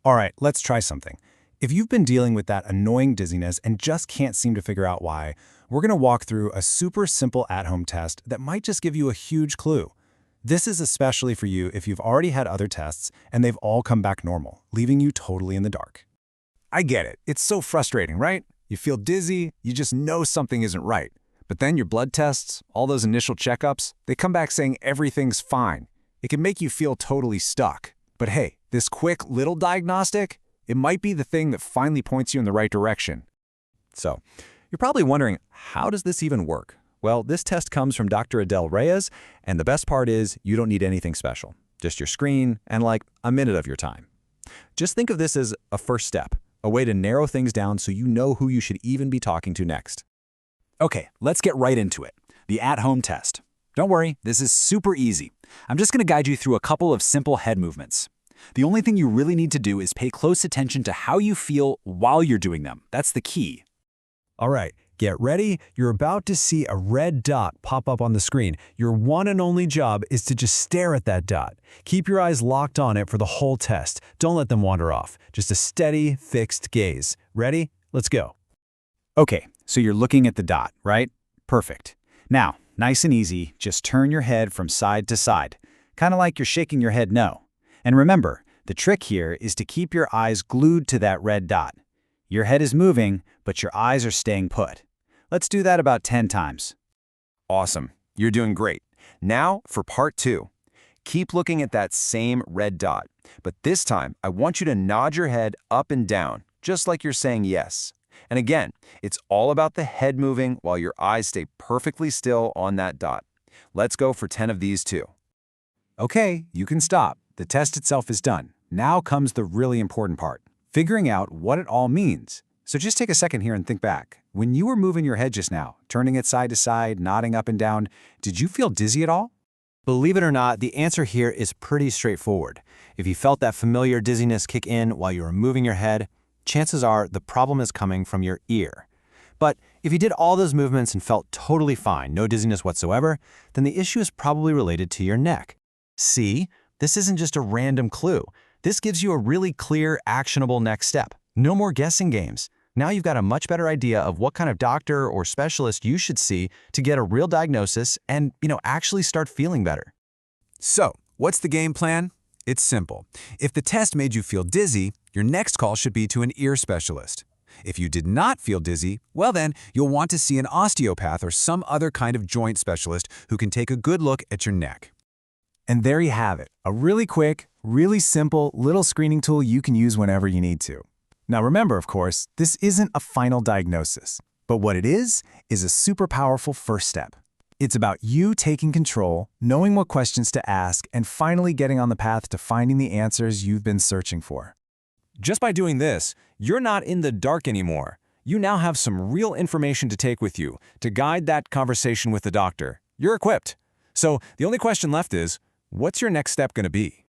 All right, let's try something. If you've been dealing with that annoying dizziness and just can't seem to figure out why, we're going to walk through a super simple at-home test that might just give you a huge clue. This is especially for you if you've already had other tests and they've all come back normal, leaving you totally in the dark. I get it. It's so frustrating, right? You feel dizzy, you just know something isn't right. But then your blood tests, all those initial checkups, they come back saying everything's fine. It can make you feel totally stuck. But hey, this quick little diagnostic, it might be the thing that finally points you in the right direction. So, you're probably wondering, how does this even work? Well, this test comes from Dr. Adele Reyes, and the best part is you don't need anything special. Just your screen and like a minute of your time. Just think of this as a first step, a way to narrow things down so you know who you should even be talking to next. Okay, let's get right into it. The at-home test. Don't worry, this is super easy. I'm just going to guide you through a couple of simple head movements. The only thing you really need to do is pay close attention to how you feel while you're doing them. That's the key. All right, get ready. You're about to see a red dot pop up on the screen. Your one and only job is to just stare at that dot. Keep your eyes locked on it for the whole test. Don't let them wander off. Just a steady, fixed gaze. Ready? Let's go. Okay, so you're looking at the dot, right? Perfect. Now, nice and easy, just turn your head from side to side, kind of like you're shaking your head no. And remember, the trick here is to keep your eyes glued to that red dot. Your head is moving, but your eyes are staying put. Let's do that about 10 times. Awesome. You're doing great. Now for part 2. Keep looking at that same red dot, but this time I want you to nod your head up and down, just like you're saying yes. And again, it's all about the head moving while your eyes stay perfectly still on that dot. Let's go for 10 of these too. Okay, you can stop. The test itself is done. Now comes the really important part, figuring out what it all means. So just take a second here and think back. When you were moving your head just now, turning it side to side, nodding up and down, did you feel dizzy at all? Believe it or not, the answer here is pretty straightforward. If you felt that familiar dizziness kick in while you were moving your head, chances are the problem is coming from your ear. But if you did all those movements and felt totally fine, no dizziness whatsoever, then the issue is probably related to your neck. See, this isn't just a random clue. This gives you a really clear, actionable next step. No more guessing games. Now you've got a much better idea of what kind of doctor or specialist you should see to get a real diagnosis and, actually start feeling better. So, what's the game plan? It's simple. If the test made you feel dizzy, your next call should be to an ear specialist. If you did not feel dizzy, well then, you'll want to see an osteopath or some other kind of joint specialist who can take a good look at your neck. And there you have it, a really quick, really simple little screening tool you can use whenever you need to. Now remember, of course, this isn't a final diagnosis, but what it is a super powerful first step. It's about you taking control, knowing what questions to ask, and finally getting on the path to finding the answers you've been searching for. Just by doing this, you're not in the dark anymore. You now have some real information to take with you to guide that conversation with the doctor. You're equipped. So the only question left is, what's your next step going to be?